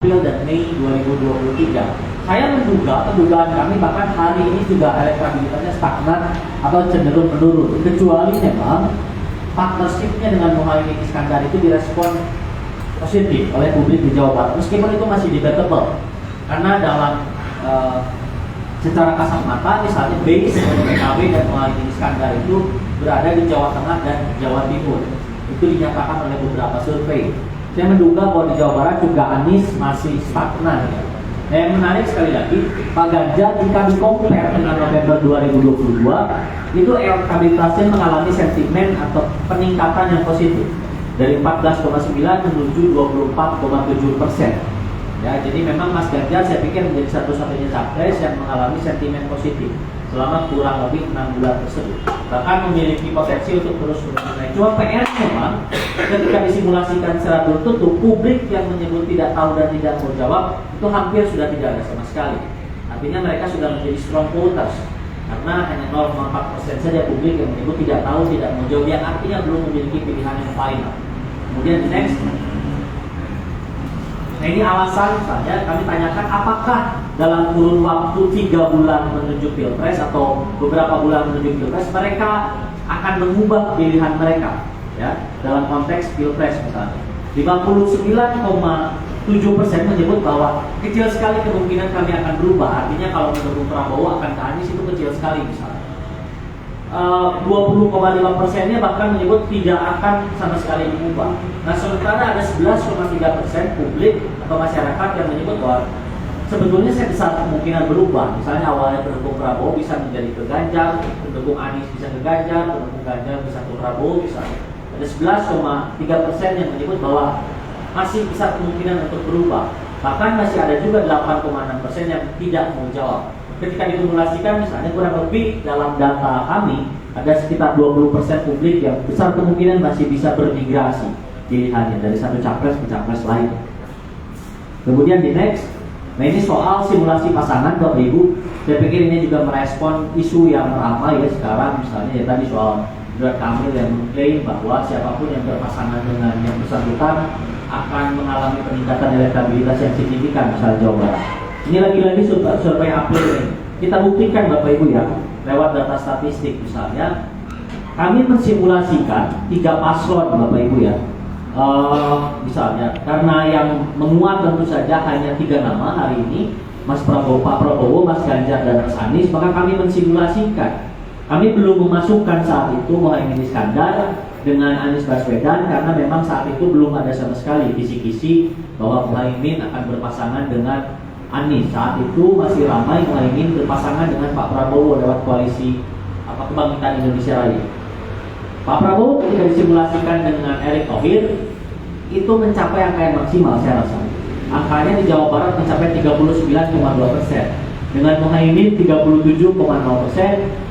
April dan Mei 2023. Saya dugaan kami bahkan hari ini juga elektabilitasnya stagnan atau cenderung menurun, kecuali memang partnershipnya dengan Muhaimin Iskandar itu direspon positif oleh publik di Jawa Barat, meskipun itu masih debatable karena dalam secara kasat mata misalnya base PKB dan Muhaimin Iskandar itu berada di Jawa Tengah dan Jawa Timur, itu dinyatakan oleh beberapa survei. Saya menduga bahwa di Jawa Barat juga Anies masih stagnan ya. Yang menarik sekali lagi, Pak Ganjar jika di-compare dengan November 2022 itu elektabilitasnya mengalami sentimen atau peningkatan yang positif dari 14,9 menuju 24,7%. Ya, jadi memang Mas Ganjar saya pikir menjadi satu-satunya capres yang mengalami sentimen positif selama kurang lebih 6 bulan tersebut. Bahkan memiliki potensi untuk terus naik. Cuma PR memang ketika disimulasikan secara tertutup, publik yang menyebut tidak tahu dan tidak mau jawab itu hampir sudah tidak ada sama sekali. Artinya mereka sudah menjadi strong voters karena hanya 0,4% saja publik yang menyebut tidak tahu, tidak mau jawab, yang artinya belum memiliki pilihan yang final. Kemudian next. Nah ini alasan misalnya kami tanyakan apakah dalam kurun waktu 3 bulan menuju Pilpres atau beberapa bulan menuju Pilpres mereka akan mengubah pilihan mereka ya dalam konteks Pilpres misalnya. 59,7% menyebut bahwa kecil sekali kemungkinan kami akan berubah, artinya kalau mendukung Prabowo akan ke Anies itu kecil sekali misalnya. 20,5%-nya bahkan menyebut tidak akan sama sekali diubah. Nah sementara ada 11,3% publik atau masyarakat yang menyebut bahwa sebetulnya saya besar kemungkinan berubah. Misalnya awalnya pendukung Prabowo bisa menjadi ke Ganjar, pendukung Anies bisa ke Ganjar, pendukung Ganjar bisa ke Prabowo misalnya. Ada 11,3% yang menyebut bahwa masih besar kemungkinan untuk berubah. Bahkan masih ada juga 8,6% yang tidak mau jawab. Ketika dikumulasikan misalnya kurang lebih dalam data kami ada sekitar 20% publik yang besar kemungkinan masih bisa bermigrasi pilihannya dari satu capres ke capres lain. Kemudian di next, nah ini soal simulasi pasangan Bapak Ibu. Saya pikir ini juga merespon isu yang ramai ya sekarang, misalnya ya tadi soal Ridwan Kamil yang mengklaim bahwa siapapun yang berpasangan dengan yang bersangkutan akan mengalami peningkatan elektabilitas yang signifikan misalnya Jawa Barat. Ini lagi-lagi survei April ini. Kita buktikan Bapak Ibu ya, lewat data statistik misalnya, kami mensimulasikan 3 paslon Bapak Ibu ya. Misalnya, karena yang menguat tentu saja hanya 3 nama hari ini, Mas Prabowo, Pak Prabowo, Mas Ganjar dan Mas Anies, maka kami mensimulasikan. Kami belum memasukkan saat itu Muhaimin Iskandar dengan Anies Baswedan karena memang saat itu belum ada sama sekali kisi-kisi bahwa Muhaimin akan berpasangan dengan Anies. Saat itu masih ramai Muhaimin berpasangan dengan Pak Prabowo lewat koalisi Kebangkitan Indonesia Raya. Pak Prabowo ketika disimulasikan dengan Erick Thohir itu mencapai angka yang maksimal saya rasa. Angkanya di Jawa Barat mencapai 39,2%. Dengan Muhaimin 37,0%.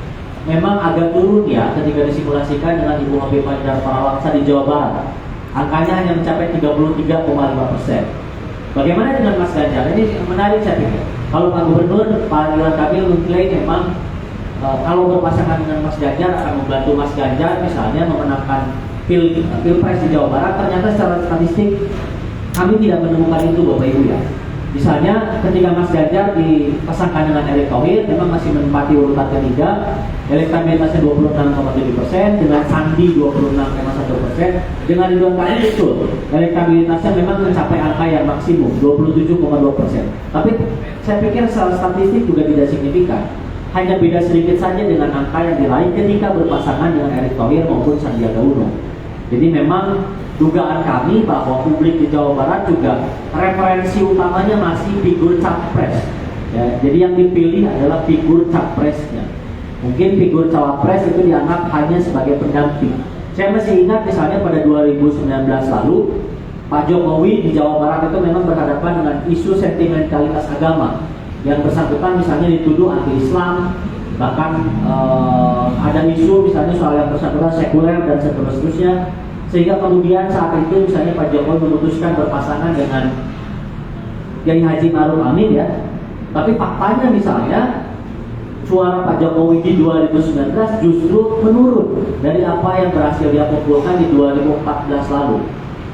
Memang agak turun ya ketika disimulasikan dengan Ibu Hovifa Indar Parawansa di Jawa Barat. Angkanya hanya mencapai 33,5%. Bagaimana dengan Mas Ganjar? Ini menarik saya pikir. Kalau Pak Gubernur, Pak Ridwan Kamil mengklaim memang kalau berpasangan dengan Mas Ganjar akan membantu Mas Ganjar misalnya memenangkan Pilpres di Jawa Barat. Ternyata secara statistik kami tidak menemukan itu Bapak Ibu ya. Misalnya ketika Mas Ganjar dipasangkan dengan Erick Thohir memang masih menempati urutan ketiga, elektabilitasnya 26,7%, dengan Sandi 26,1%, dengan Ridwan Kamil betul elektabilitasnya memang mencapai angka yang maksimum 27,2%. Tapi saya pikir secara statistik juga tidak signifikan, hanya beda sedikit saja dengan angka yang diraih ketika berpasangan dengan Erick Thohir maupun Sandiaga Uno. Jadi memang dugaan kami bahwa publik di Jawa Barat juga referensi utamanya masih figur capres ya, jadi yang dipilih adalah figur capresnya. Mungkin figur cawapres itu dianggap hanya sebagai pendamping. Saya masih ingat misalnya pada 2019 lalu Pak Jokowi di Jawa Barat itu memang berhadapan dengan isu sentimentalitas agama. Yang bersangkutan misalnya dituduh anti-Islam, bahkan ada isu misalnya soal yang bersangkutan sekuler dan seterusnya. Sehingga kemudian saat itu misalnya Pak Jokowi memutuskan berpasangan dengan Kiai Haji Ma'ruf Amin ya. Tapi faktanya misalnya suara Pak Jokowi di 2019 justru menurun dari apa yang berhasil dia kumpulkan di 2014 lalu.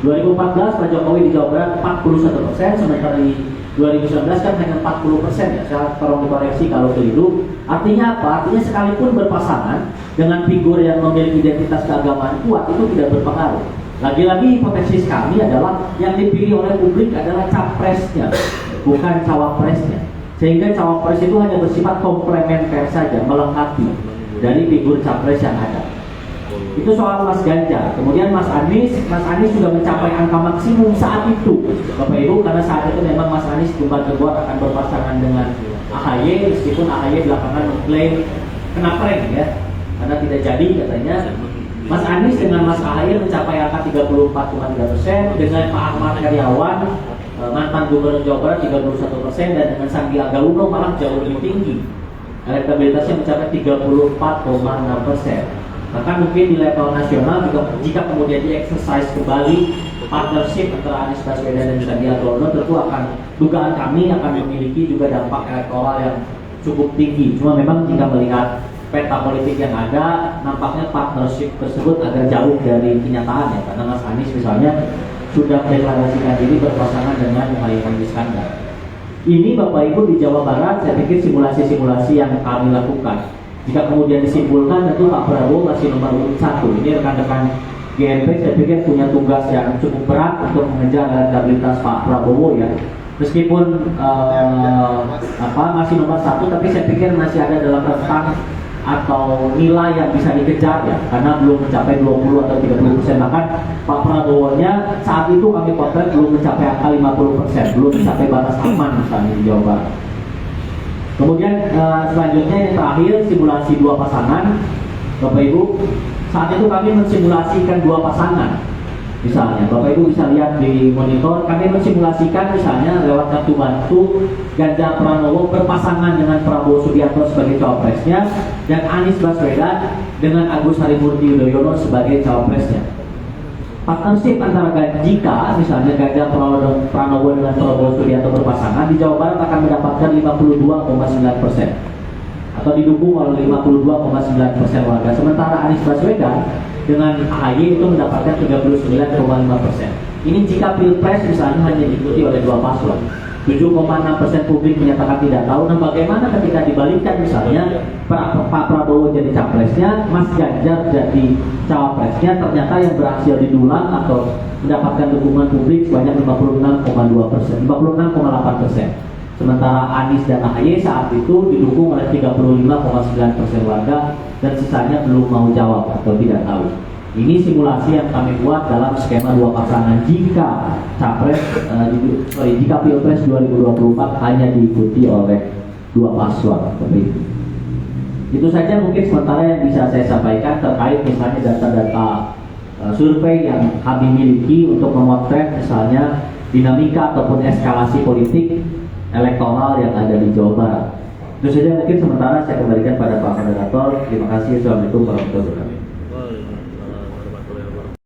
2014 Pak Jokowi di Jawa Barat 41%, sementara di 2019 kan hanya 40% ya. Saya tolong dikoreksi kalau keliru. Artinya apa? Artinya sekalipun berpasangan dengan figur yang memiliki identitas keagamaan kuat itu tidak berpengaruh. Lagi-lagi hipotesis kami adalah yang dipilih oleh publik adalah capresnya, bukan cawapresnya. Sehingga cawapres itu hanya bersifat komplementer saja, melengkapi dari figur capres yang ada. Itu soal Mas Ganjar. Kemudian Mas Anies sudah mencapai angka maksimum saat itu, Bapak Ibu, karena saat itu memang Mas Anies gembar gembar akan berpasangan dengan AHY, meskipun AHY belakangan mengklaim kena prank ya, karena tidak jadi katanya. Mas Anies dengan Mas AHY mencapai angka 34,3%, dengan Pak Ahmad Heriawan mantan Gubernur Jawa Barat 31%, dan dengan Sandiaga Uno malah jauh lebih tinggi, elektabilitasnya mencapai 34,6%. Bahkan mungkin di level nasional jika kemudian di-exercise kembali partnership antara Anies Baswedan dan Sandiaga Uno, tentu akan, dugaan kami akan memiliki juga dampak elektoral yang cukup tinggi. Cuma memang jika melihat peta politik yang ada, nampaknya partnership tersebut agak jauh dari kenyataan ya, karena Mas Anies misalnya sudah mendeklarasikan diri berpasangan dengan Muhaymin Iskandar. Ini Bapak Ibu di Jawa Barat, saya pikir simulasi-simulasi yang kami lakukan. Jika kemudian disimpulkan, tentu Pak Prabowo masih nomor urut 1. Ini rekan-rekan GMP saya pikir punya tugas yang cukup berat untuk mengejar elektabilitas Pak Prabowo ya. Meskipun masih nomor 1, tapi saya pikir masih ada dalam rentang atau nilai yang bisa dikejar ya, karena belum mencapai 20 atau 30%. Bahkan Pak Prabowo-nya saat itu kami potret belum mencapai angka 50%, belum mencapai batas aman misalnya di Jawa Barat. Kemudian selanjutnya yang terakhir, simulasi dua pasangan. Bapak Ibu, saat itu kami mensimulasikan dua pasangan. Misalnya, Bapak Ibu bisa lihat di monitor, kami mensimulasikan misalnya lewat kartu bantu Ganjar Pranowo berpasangan dengan Prabowo Subianto sebagai cawapresnya, dan Anies Baswedan dengan Agus Harimurti Yudhoyono sebagai cawapresnya. Partnership antara jika misalnya Ganjar Pranowo dengan Prabowo Subianto berpasangan di Jawa Barat akan mendapatkan 52,9% atau didukung oleh 52,9% warga. Sementara Anies Baswedan dengan AHY itu mendapatkan 39,5%. Ini jika Pilpres misalnya hanya diikuti oleh dua paslon. 7,6% publik menyatakan tidak tahu. Nah, bagaimana ketika dibalikkan misalnya Pak Prabowo jadi capresnya, Mas Ganjar jadi cawapresnya, ternyata yang berhasil didulang atau mendapatkan dukungan publik sebanyak 56,2%, 56,8%. Sementara Anies dan AHY saat itu didukung oleh 35,9% warga, dan sisanya belum mau jawab atau tidak tahu. Ini simulasi yang kami buat dalam skema dua pasangan jika jika Pilpres 2024 hanya diikuti oleh dua paslon. Itu saja mungkin sementara yang bisa saya sampaikan terkait misalnya data-data survei yang kami miliki untuk memotret misalnya dinamika ataupun eskalasi politik elektoral yang ada di Jawa Barat. Itu saja mungkin sementara saya kembalikan pada Pak Moderator. Terima kasih. Assalamualaikum warahmatullahi wabarakatuh.